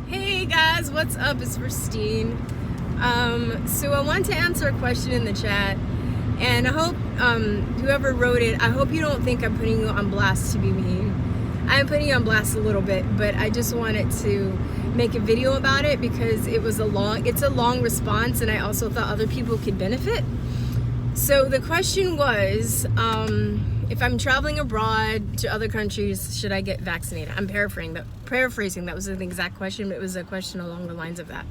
Hey guys, what's up? It's Christine. So I want to answer a question in the chat, and I hope whoever wrote it, I hope you don't think I'm putting you on blast to be mean. I'm putting you on blast a little bit, but I just wanted to make a video about it because it's a long response, and I also thought other people could benefit. So the question was, if I'm traveling abroad to other countries, should I get vaccinated? I'm paraphrasing. That wasn't the exact question, but it was a question along the lines of that.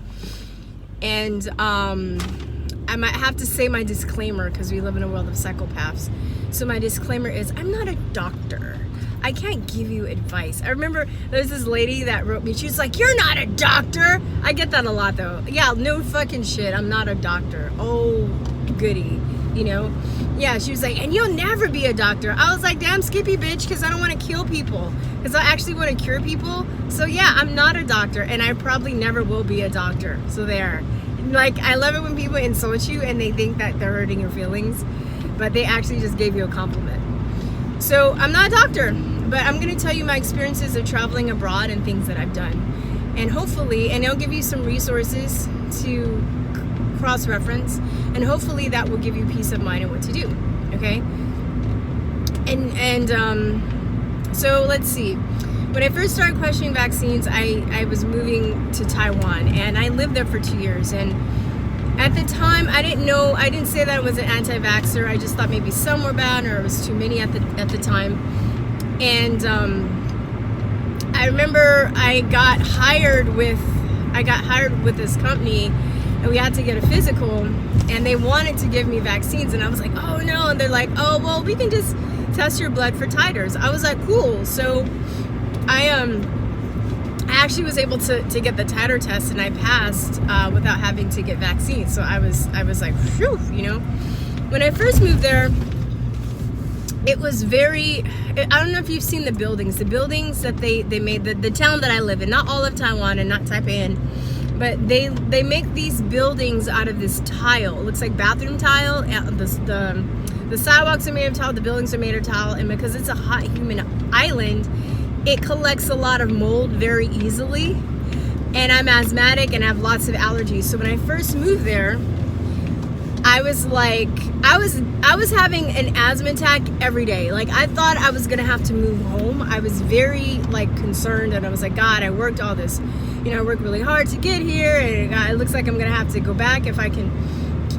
And I might have to say my disclaimer because we live in a world of psychopaths. So my disclaimer is I'm not a doctor. I can't give you advice. I remember there's this lady that wrote me. She was like, "You're not a doctor." I get that a lot though. Yeah, no fucking shit. I'm not a doctor. Oh, goody. You know? Yeah, she was like, "And you'll never be a doctor." I was like, "Damn skippy bitch," because I don't want to kill people. Because I actually want to cure people. So yeah, I'm not a doctor, and I probably never will be a doctor. So there. Like, I love it when people insult you and they think that they're hurting your feelings, but they actually just gave you a compliment. So I'm not a doctor, but I'm going to tell you my experiences of traveling abroad and things that I've done. And hopefully, and I'll give you some resources to cross-reference, and hopefully that will give you peace of mind and what to do, okay? So let's see. When I first started questioning vaccines, I was moving to Taiwan, and I lived there for 2 years. And at the time, I didn't say that I was an anti-vaxxer. I just thought maybe some were bad, or it was too many at the time. And I remember I got hired with this company, and we had to get a physical, and they wanted to give me vaccines, and I was like, "Oh no!" And they're like, "Oh well, we can just test your blood for titers." I was like, "Cool." So I actually was able to get the titer test, and I passed without having to get vaccines. So I was like, phew, you know. When I first moved there, it was I don't know if you've seen the buildings that they made, the town that I live in, not all of Taiwan and not Taipei, but they make these buildings out of this tile. It looks like bathroom tile. The sidewalks are made of tile, the buildings are made of tile, and because it's a hot, humid island, it collects a lot of mold very easily. And I'm asthmatic and I have lots of allergies. So when I first moved there, I was like, I was having an asthma attack every day. Like, I thought I was gonna have to move home. I was very concerned, and I was like, God, I worked all this, I worked really hard to get here, and it looks like I'm gonna have to go back if I can,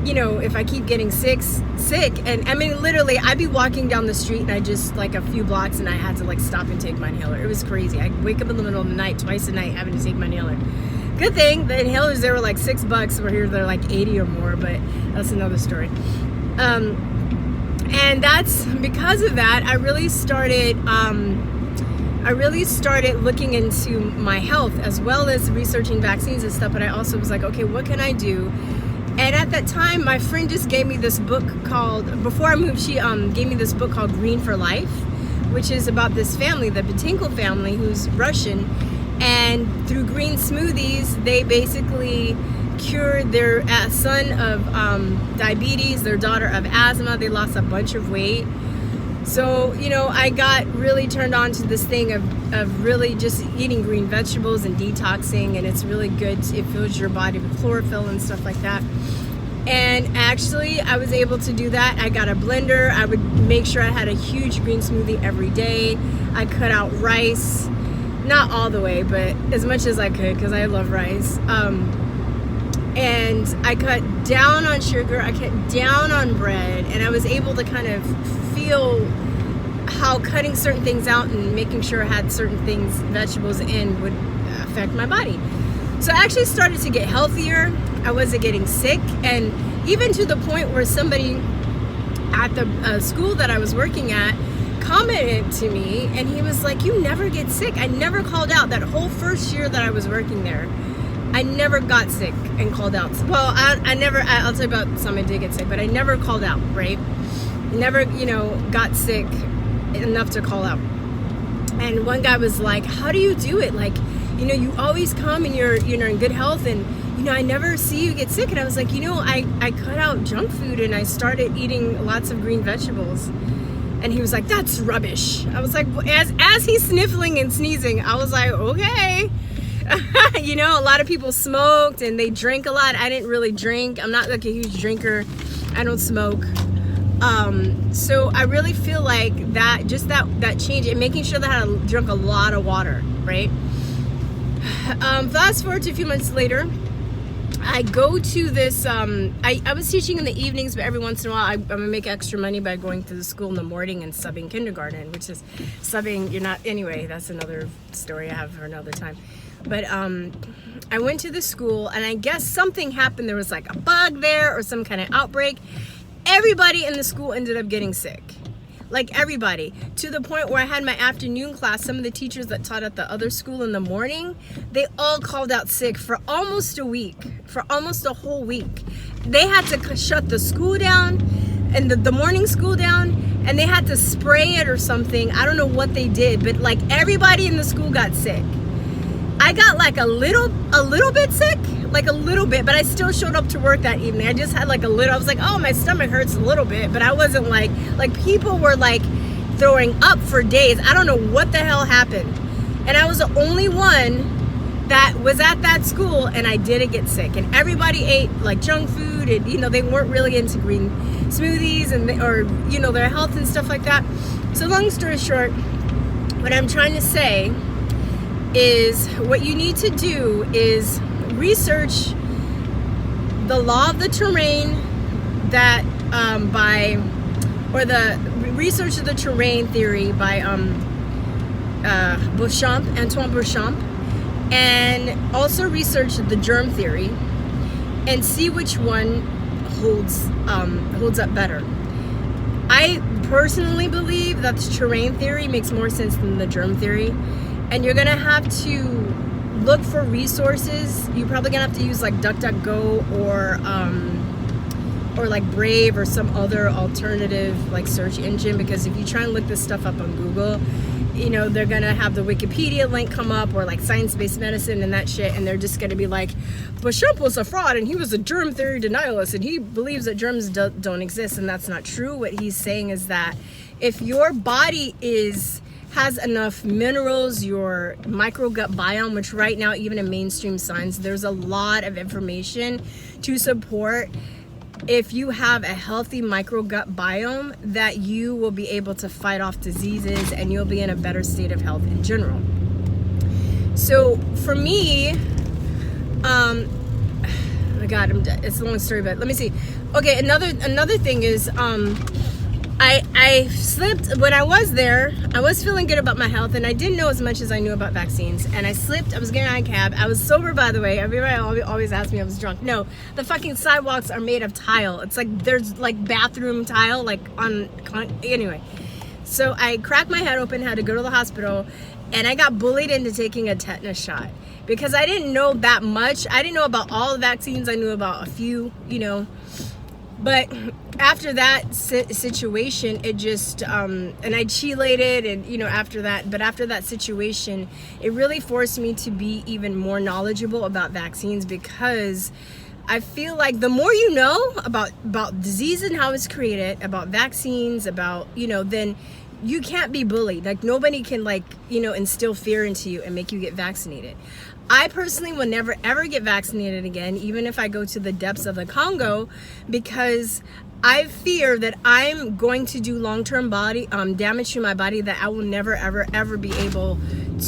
if I keep getting sick. And I mean, literally, I'd be walking down the street, and I just a few blocks, and I had to stop and take my inhaler. It was crazy. I wake up in the middle of the night, twice a night, having to take my inhaler. Good thing the inhalers there were $6. Over here they're 80 or more, but that's another story. And that's because of that, I really started looking into my health, as well as researching vaccines and stuff. But I also was like, okay, what can I do? And at that time, my friend just gave me this book before I moved, she gave me this book called Green for Life, which is about this family, the Betinko family, who's Russian. And through green smoothies, they basically cured their son of diabetes, their daughter of asthma. They lost a bunch of weight. So, I got really turned on to this thing of really just eating green vegetables and detoxing, and it's really good. It fills your body with chlorophyll and stuff like that. And actually, I was able to do that. I got a blender. I would make sure I had a huge green smoothie every day. I cut out rice. Not all the way, but as much as I could, because I love rice. And I cut down on sugar, I cut down on bread, and I was able to kind of feel how cutting certain things out and making sure I had certain things, vegetables in, would affect my body. So I actually started to get healthier. I wasn't getting sick, and even to the point where somebody at the school that I was working at commented to me, and he was like, "You never get sick." I never called out that whole first year that I was working there. I never got sick and called out. Well, I'll tell you about some I did get sick, but I never called out, right? Never, got sick enough to call out. And one guy was like, "How do you do it? You always come and you're in good health, and I never see you get sick." And I was like, I cut out junk food and I started eating lots of green vegetables. And he was like, "That's rubbish." I was like, as he's sniffling and sneezing, I was like, okay. You know, a lot of people smoked and they drink a lot. I didn't really drink. I'm not like a huge drinker. I don't smoke. So I really feel like that, just that change, and making sure that I drunk a lot of water, right? Fast forward to a few months later, I go to this, I was teaching in the evenings, but every once in a while I'm gonna make extra money by going to the school in the morning and subbing kindergarten, which is subbing, you're not, anyway, that's another story I have for another time. But I went to the school, and I guess something happened. There was like a bug there or some kind of outbreak. Everybody in the school ended up getting sick. Like everybody, to the point where I had my afternoon class. Some of the teachers that taught at the other school in the morning, they all called out sick for almost a week, for almost a whole week. They had to shut the school down, and the morning school down, and they had to spray it or something. I don't know what they did, but like everybody in the school got sick. I got like a little bit sick, like a little bit, but I still showed up to work that evening. I just had like a little, I was like, oh, my stomach hurts a little bit, but I wasn't like people were like throwing up for days. I don't know what the hell happened. And I was the only one that was at that school, and I didn't get sick. And everybody ate like junk food, and you know, they weren't really into green smoothies and or you know, their health and stuff like that. So long story short, what I'm trying to say is what you need to do is research the law of the terrain that research of the terrain theory by Antoine Béchamp, and also research the germ theory and see which one holds up better. I personally believe that the terrain theory makes more sense than the germ theory. And you're gonna have to look for resources. You're probably gonna have to use like DuckDuckGo or like Brave or some other alternative like search engine, because if you try and look this stuff up on Google, you know, they're gonna have the Wikipedia link come up, or like science-based medicine and that shit, and they're just gonna be like, Béchamp was a fraud and he was a germ theory denialist and he believes that germs don't exist, and that's not true. What he's saying is that if your body has enough minerals, your microgut biome, which right now, even in mainstream science, there's a lot of information to support, if you have a healthy microgut biome, that you will be able to fight off diseases and you'll be in a better state of health in general. So for me, oh my God, it's a long story, but let me see. Okay, another thing is, I slipped when I was there. I was feeling good about my health, and I didn't know as much as I knew about vaccines. And I slipped. I was getting on a cab. I was sober, by the way. Everybody always asks me I was drunk. No, the fucking sidewalks are made of tile. It's like there's like bathroom tile, like anyway. So I cracked my head open, had to go to the hospital, and I got bullied into taking a tetanus shot because I didn't know that much. I didn't know about all the vaccines. I knew about a few, you know. But after that situation, it just, and I chelated, and, you know, after that situation, it really forced me to be even more knowledgeable about vaccines, because I feel like the more you know about disease and how it's created, about vaccines, about, you know, then you can't be bullied. Like, nobody can, like, you know, instill fear into you and make you get vaccinated. I personally will never ever get vaccinated again, even if I go to the depths of the Congo, because I fear that I'm going to do long-term body damage to my body that I will never ever be able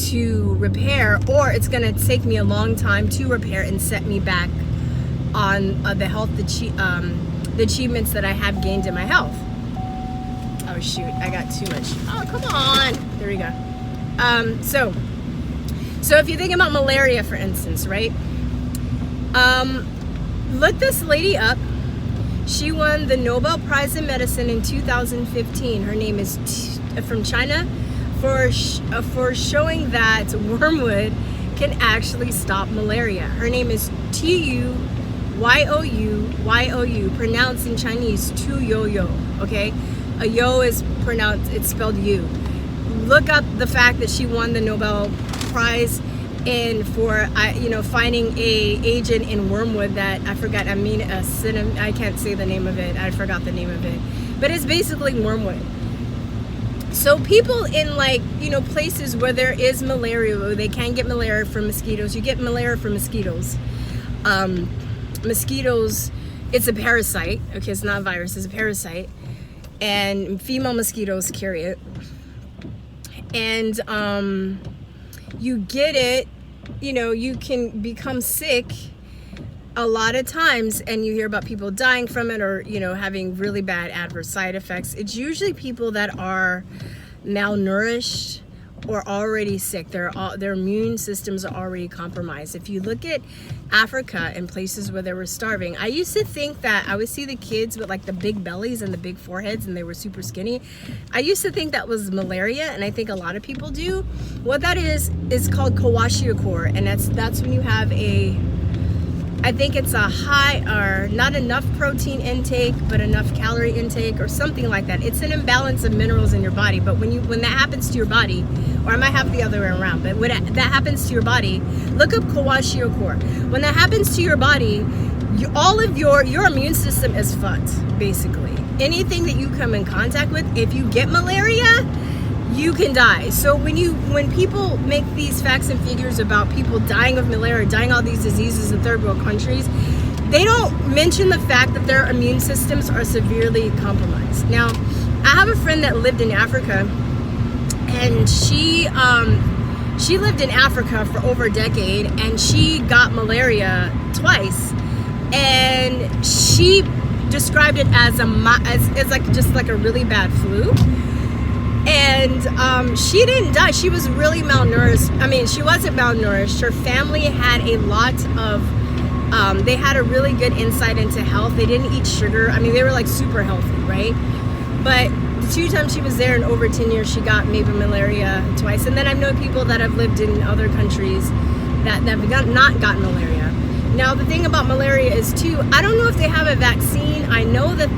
to repair, or it's going to take me a long time to repair and set me back on the health the achievements that I have gained in my health. Oh shoot, I got too much. Oh, come on. There we go. So if you think about malaria, for instance, right? Look this lady up. She won the Nobel Prize in Medicine in 2015. Her name is from China, for showing that wormwood can actually stop malaria. Her name is Tuyou, pronounced in Chinese Tu Yo Yo. Okay, a yo is pronounced, it's spelled you. Look up the fact that she won the Nobel Prize for finding a agent in wormwood that I forgot. I can't say the name of it. I forgot the name of it, but it's basically wormwood. So people in like, places where there is malaria, where they can get malaria from mosquitoes, you get malaria from mosquitoes. Mosquitoes, it's a parasite. Okay, it's not a virus, it's a parasite. And female mosquitoes carry it. And you get it, you can become sick a lot of times, and you hear about people dying from it, or having really bad adverse side effects. It's usually people that are malnourished or already sick. Their immune systems are already compromised. If you look at Africa and places where they were starving, I used to think that I would see the kids with like the big bellies and the big foreheads, and they were super skinny. I used to think that was malaria, and I think a lot of people do. What that is called kwashiorkor, and that's when you have I think it's a high or not enough protein intake, but enough calorie intake or something like that. It's an imbalance of minerals in your body. But when that happens to your body, or I might have the other way around, but when that happens to your body, look up kwashiorkor. When that happens to your body, all of your immune system is fucked, basically. Anything that you come in contact with, if you get malaria, you can die. So when people make these facts and figures about people dying of malaria, dying of all these diseases in third world countries, they don't mention the fact that their immune systems are severely compromised. Now, I have a friend that lived in Africa, and she lived in Africa for over a decade, and she got malaria twice, and she described it as just like a really bad flu. And she didn't die. She was really malnourished. I mean, she wasn't malnourished. Her family had a lot of, they had a really good insight into health. They didn't eat sugar. I mean, they were like super healthy, right? But the 2 times she was there in over 10 years, she got maybe malaria twice. And then I've known people that have lived in other countries that have not gotten malaria. Now, the thing about malaria is too, I don't know if they have a vaccine. I know that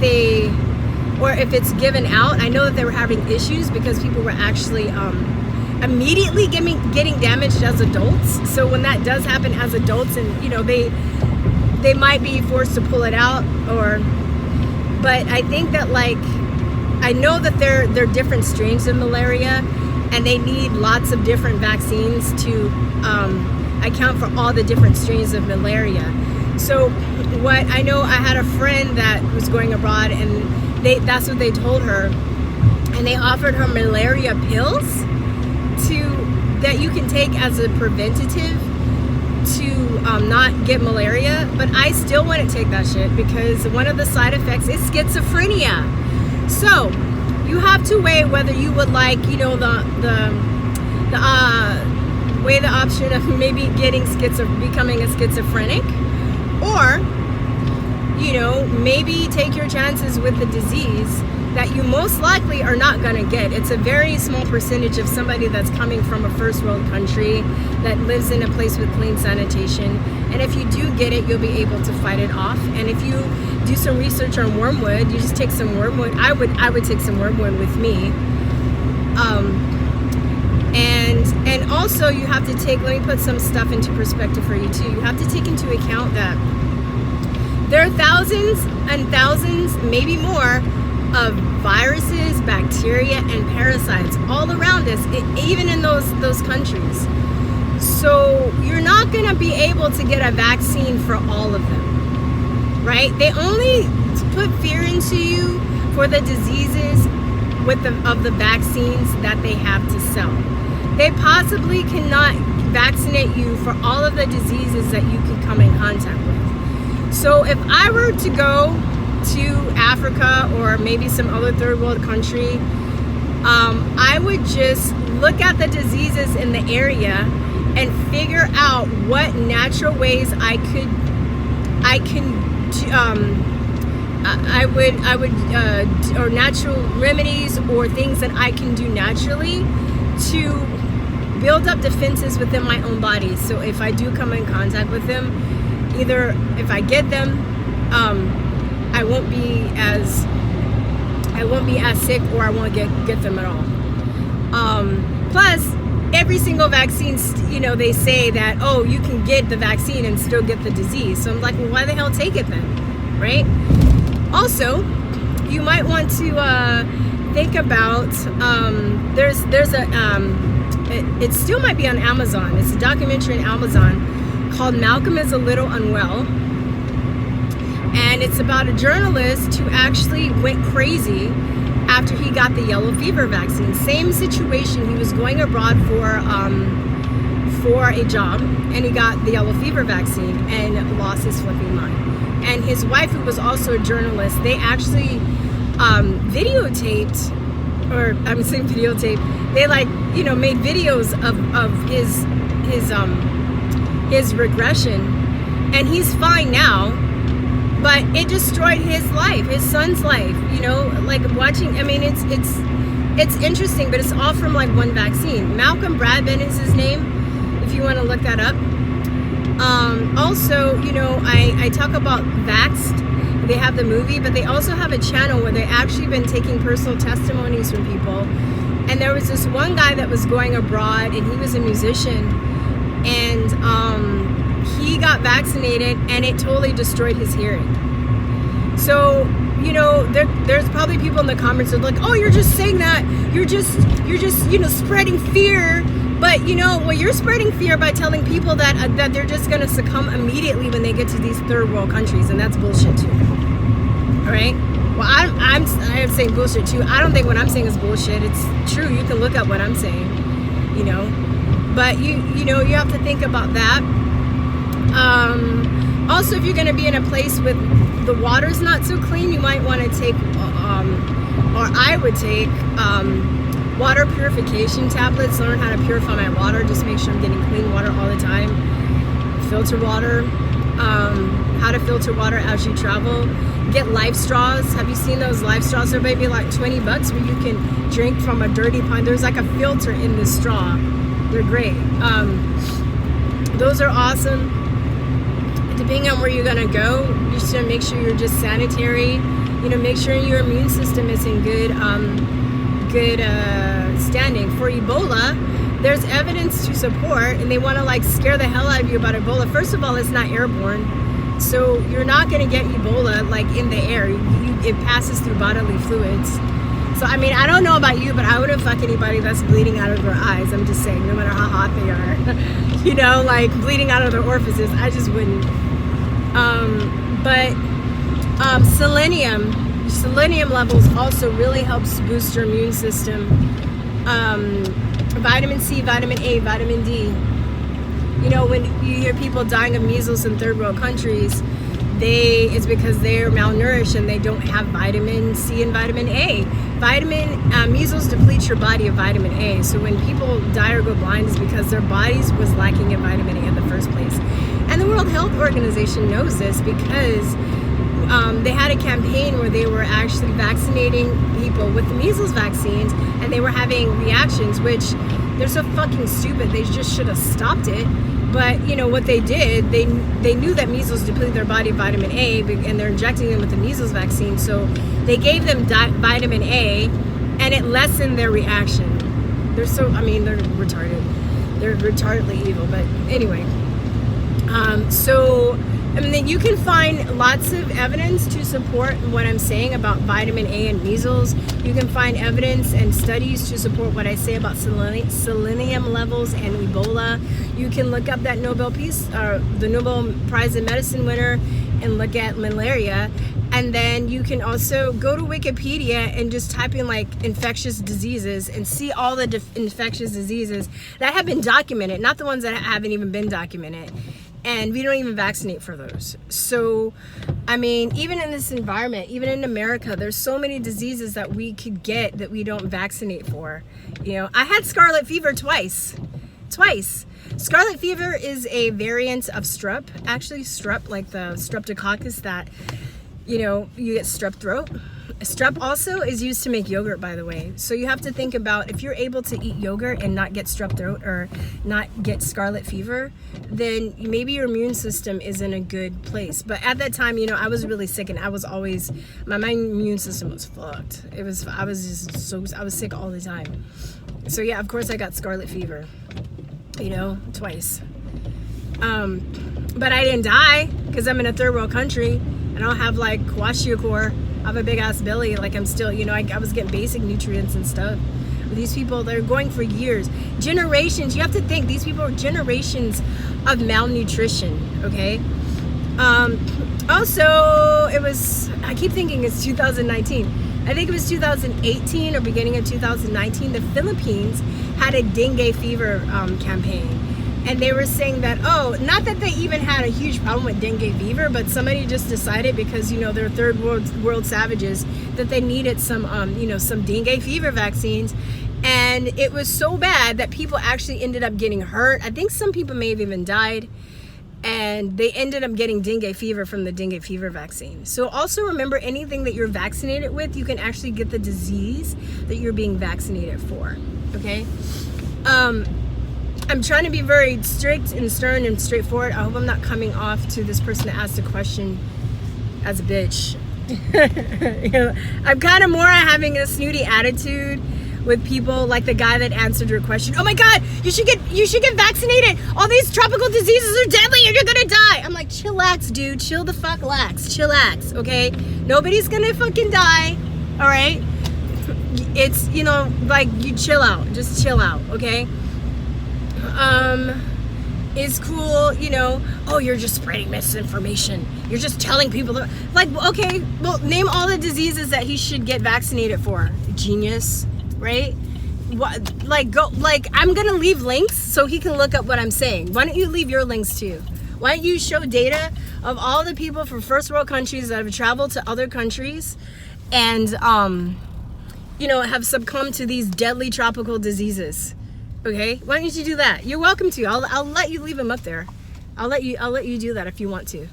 or if it's given out. I know that they were having issues because people were actually immediately getting damaged as adults. So when that does happen as adults, and they might be forced to pull it out, but I think that I know that there are different strains of malaria, and they need lots of different vaccines to account for all the different strains of malaria. So what I know, I had a friend that was going abroad, and that's what they told her, and they offered her malaria pills that you can take as a preventative to not get malaria. But I still want to take that shit because one of the side effects is schizophrenia. So you have to weigh whether you would like, weigh the option of maybe becoming a schizophrenic, or maybe take your chances with the disease that you most likely are not going to get. It's a very small percentage of somebody that's coming from a first world country that lives in a place with clean sanitation. And if you do get it, you'll be able to fight it off. And if you do some research on wormwood, you just take some wormwood. I would take some wormwood with me. And also you have to take, let me put some stuff into perspective for you too. You have to take into account that there are thousands and thousands, maybe more, of viruses, bacteria, and parasites all around us, even in those countries. So you're not going to be able to get a vaccine for all of them, right? They only put fear into you for the diseases of the vaccines that they have to sell. They possibly cannot vaccinate you for all of the diseases that you could come in contact with. So if I were to go to Africa or maybe some other third world country, I would just look at the diseases in the area and figure out what natural ways I would or natural remedies or things that I can do naturally to build up defenses within my own body. So if I do come in contact with them, either if I get them, I won't be as sick, or I won't get them at all. Plus, every single vaccine, they say that, oh, you can get the vaccine and still get the disease. So I'm like, well, why the hell take it then, right? Also, you might want to think about, there's a, it still might be on Amazon. It's a documentary on Amazon called Malcolm is a Little Unwell. And it's about a journalist who actually went crazy after he got the yellow fever vaccine. Same situation. He was going abroad for a job, and he got the yellow fever vaccine and lost his flipping mind. And his wife, who was also a journalist, they actually videotaped, or I'm saying videotape. They made videos of his regression, and he's fine now. But it destroyed his life, his son's life, like watching. I mean, it's interesting, but it's all from like one vaccine. Malcolm Bradman is his name, if you want to look that up. Also, I talk about Vaxxed. They have the movie, but they also have a channel where they've actually been taking personal testimonies from people. And there was this one guy that was going abroad, and he was a musician, and he got vaccinated, and it totally destroyed his hearing. So, there's probably people in the comments that are like, oh, you're just saying that, you're just spreading fear. But you're spreading fear by telling people that they're just going to succumb immediately when they get to these third world countries, and that's bullshit too. All right. Well, I'm saying bullshit too. I don't think what I'm saying is bullshit. It's true. You can look up what I'm saying. But you have to think about that. Also, if you're going to be in a place with the water's not so clean, you might want to take, or I would take, water purification tablets. Learn how to purify my water. Just make sure I'm getting clean water all the time. Filter water. How to filter water as you travel. Get life straws. Have you seen those life straws? They're maybe like $20 where you can drink from a dirty pond. There's like a filter in this straw. They're great. Those are awesome. Depending on where you're gonna go, you should make sure you're just sanitary. Make sure your immune system is in good standing. For Ebola, there's evidence to support, and they want to scare the hell out of you about Ebola. First of all, it's not airborne, so you're not going to get Ebola in the air. It passes through bodily fluids. So I mean, I don't know about you, but I wouldn't fuck anybody that's bleeding out of their eyes. I'm just saying, no matter how hot they are, bleeding out of their orifices, I just wouldn't. Selenium levels also really helps boost your immune system. Vitamin C, vitamin A, vitamin D. When you hear people dying of measles in third world countries, it's because they're malnourished and they don't have vitamin C and vitamin A. Measles depletes your body of vitamin A. So when people die or go blind, it's because their bodies was lacking in vitamin A in the first place. And the World Health Organization knows this because they had a campaign where they were actually vaccinating people with the measles vaccines, and they were having reactions, which they're so fucking stupid. They just should have stopped it. But what they did, they knew that measles depleted their body of vitamin A, and they're injecting them with the measles vaccine. So they gave them vitamin A, and it lessened their reaction. They're retarded. They're retardedly evil. But anyway, you can find lots of evidence to support what I'm saying about vitamin A and measles. You can find evidence and studies to support what I say about selenium levels and Ebola. You can look up that the Nobel Prize in Medicine winner, and look at malaria. And then you can also go to Wikipedia and just type in infectious diseases and see all the infectious diseases that have been documented, not the ones that haven't even been documented. And we don't even vaccinate for those. So, I mean, even in this environment, even in America, there's so many diseases that we could get that we don't vaccinate for. I had scarlet fever twice. Scarlet fever is a variant of strep. Actually, strep, like the streptococcus that, you get strep throat. Strep also is used to make yogurt, by the way. So you have to think about, if you're able to eat yogurt and not get strep throat or not get scarlet fever, then maybe your immune system is in a good place. But at that time, I was really sick, and I was always, my immune system was fucked. I was sick all the time. So yeah, of course I got scarlet fever, twice. But I didn't die because I'm in a third world country, and I don't have kwashiorkor. have a big ass belly. Like I'm still, you know, I was getting basic nutrients and stuff. But these people, they're going for years, generations. You have to think these people are generations of malnutrition. Okay. Also, it was, I keep thinking it's 2019. I think it was 2018 or beginning of 2019. The Philippines had a dengue fever campaign. And they were saying that, oh, not that they even had a huge problem with dengue fever, but somebody just decided because, you know, they're third world savages that they needed some, you know, some dengue fever vaccines. And it was so bad that people actually ended up getting hurt. I think some people may have even died. And they ended up getting dengue fever from the dengue fever vaccine. So also remember, anything that you're vaccinated with, you can actually get the disease that you're being vaccinated for. Okay? I'm trying to be very strict and stern and straightforward. I hope I'm not coming off to this person that asked the question as a bitch. You know, I'm kind of more having a snooty attitude with people, like the guy that answered your question. Oh my God, you should get vaccinated. All these tropical diseases are deadly and you're gonna die. I'm like, chillax, dude. Chill the fuck lax. Chillax, okay? Nobody's gonna fucking die, all right? It's, you know, like, you chill out. Just chill out, okay? It's cool, you know, oh, you're just spreading misinformation. You're just telling people that, like, okay, well, name all the diseases that he should get vaccinated for. Genius. Right? What, like, go, like, I'm gonna leave links so he can look up what I'm saying. Why don't you leave your links too? Why don't you show data of all the people from first world countries that have traveled to other countries and, you know, have succumbed to these deadly tropical diseases? Okay? Why don't you do that? You're welcome to. I'll let you leave them up there. I'll let you do that if you want to.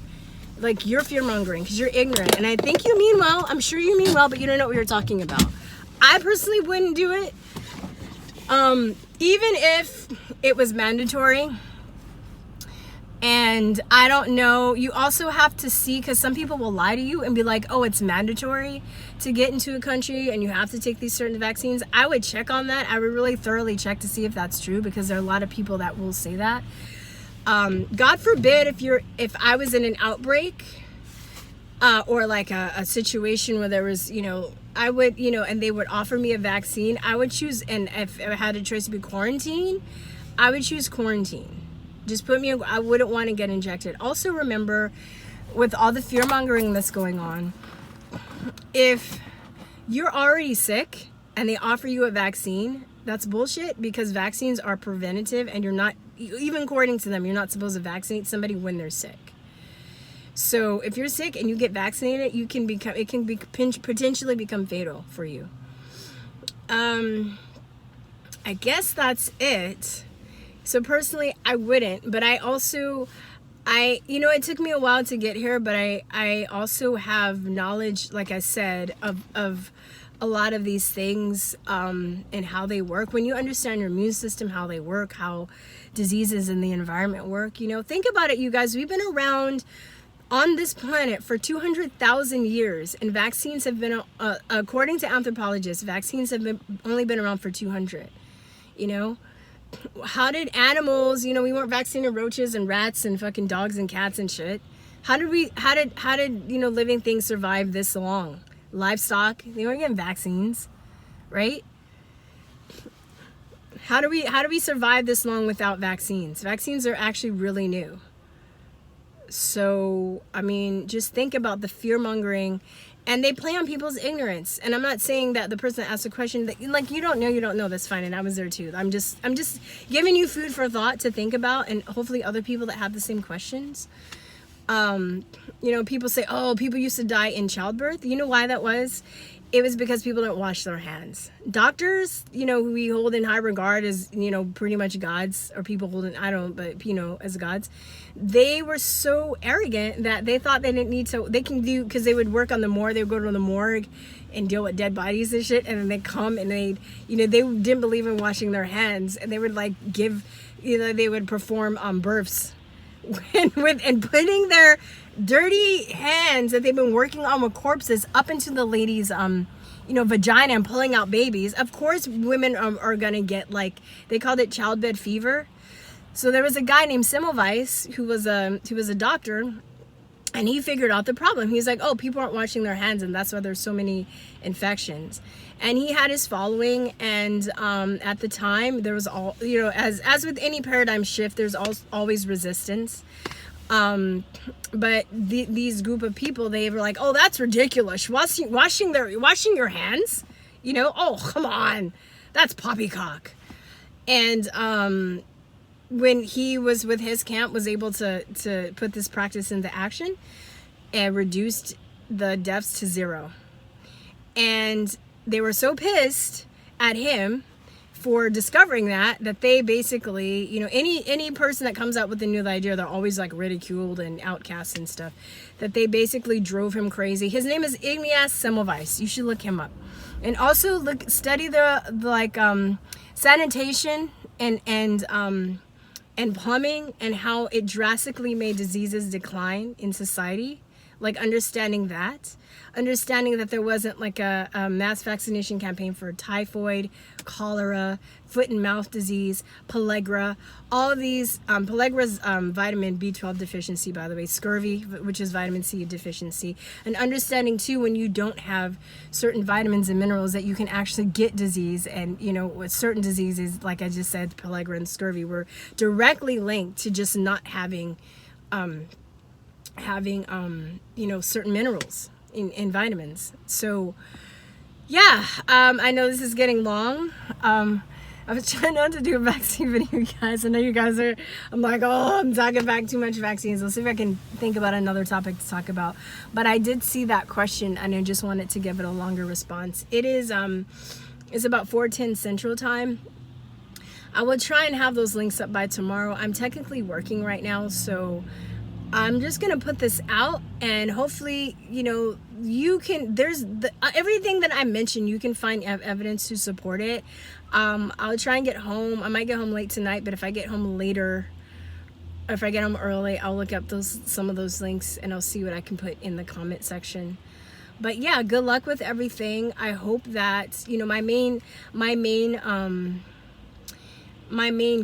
Like, you're fear mongering because you're ignorant, and I think you mean well. I'm sure you mean well, but you don't know what you're talking about. I personally wouldn't do it, even if it was mandatory. And I don't know, you also have to see, because some people will lie to you and be like, oh, it's mandatory to get into a country and you have to take these certain vaccines. I would check on that. I would really thoroughly check to see if that's true, because there are a lot of people that will say that. God forbid if I was in an outbreak or like a situation where there was, you know, I would, you know, and they would offer me a vaccine, I would choose, and if I had a choice to be quarantined, I would choose quarantine. Just put me, I wouldn't want to get injected. Also remember, with all the fear mongering that's going on, if you're already sick and they offer you a vaccine, that's bullshit, because vaccines are preventative and you're not, even according to them, you're not supposed to vaccinate somebody when they're sick. So if you're sick and you get vaccinated, it can potentially become fatal for you. I guess that's it. So personally, I wouldn't, but I also, you know, it took me a while to get here, but I also have knowledge, like I said, of a lot of these things, and how they work. When you understand your immune system, how they work, how diseases in the environment work, you know, think about it, you guys, we've been around on this planet for 200,000 years, and vaccines have been, according to anthropologists, vaccines have only been around for 200, you know? How did animals, you know, we weren't vaccinating roaches and rats and fucking dogs and cats and shit. How did, you know, living things survive this long? Livestock, they weren't getting vaccines, right? How do we survive this long without vaccines? Vaccines are actually really new. So, I mean, just think about the fear mongering, and they play on people's ignorance. And I'm not saying that the person that asked the question, that, like, you don't know, that's fine, and I was there too. I'm just giving you food for thought to think about, and hopefully other people that have the same questions. You know, people say, oh, people used to die in childbirth. You know why that was? It was because people don't wash their hands. Doctors, you know, who we hold in high regard as, you know, pretty much gods, or people holding, I don't, but, you know, as gods, they were so arrogant that they thought they didn't need to, they can do, because they would work on the morgue, they would go to the morgue and deal with dead bodies and shit, and then they'd come and they'd, you know, they didn't believe in washing their hands, and they would, like, give, you know, they would perform births and putting their dirty hands that they've been working on with corpses up into the lady's you know, vagina and pulling out babies. Of course women are gonna get, like, they called it childbed fever. So there was a guy named Semmelweis who was a doctor. I And he figured out the problem. He's like, oh, people aren't washing their hands, and that's why there's so many infections. And he had his following, and at the time, there was all, you know, as with any paradigm shift, there's always resistance. But these group of people, they were like, oh, that's ridiculous. Washing your hands, you know, oh, come on, that's poppycock. And when he was with his camp, was able to put this practice into action and reduced the deaths to 0. And they were so pissed at him for discovering that they basically, you know, any person that comes out with a new idea, they're always like ridiculed and outcast and stuff, that they basically drove him crazy. His name is Ignaz Semmelweis. You should look him up. And also study the like sanitation and plumbing, and how it drastically made diseases decline in society. Like understanding that there wasn't like a mass vaccination campaign for typhoid, cholera, foot and mouth disease, pellagra, all of these. Pellagra's vitamin B12 deficiency, by the way, scurvy, which is vitamin C deficiency, and understanding too, when you don't have certain vitamins and minerals, that you can actually get disease. And you know, with certain diseases, like I just said, pellagra and scurvy were directly linked to just not having you know, certain minerals in vitamins. So yeah, I know this is getting long. I was trying not to do a vaccine video, guys. I know you guys are, I'm like, oh, I'm talking back too much vaccines. Let's see if I can think about another topic to talk about. But I did see that question, and I just wanted to give it a longer response. It is it's about 4:10 Central Time. I will try and have those links up by tomorrow. I'm technically working right now, so I'm just gonna put this out, and hopefully, you know, you can, there's everything that I mentioned, you can find evidence to support it. I'll try and get home. I might get home late tonight, but if I get home later, if I get home early, I'll look up some of those links, and I'll see what I can put in the comment section. But yeah, good luck with everything. I hope that, you know, my main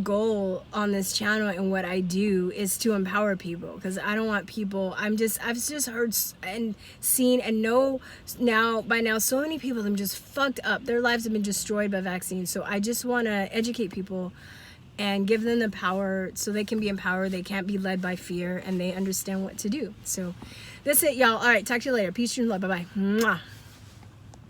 goal on this channel and what I do is to empower people, because I don't want people, I've just heard and seen and know by now so many people have just fucked up. Their lives have been destroyed by vaccines. So I just want to educate people and give them the power so they can be empowered. They can't be led by fear, and they understand what to do. So that's it, y'all. All right, talk to you later. Peace and love. Bye-bye. Mwah.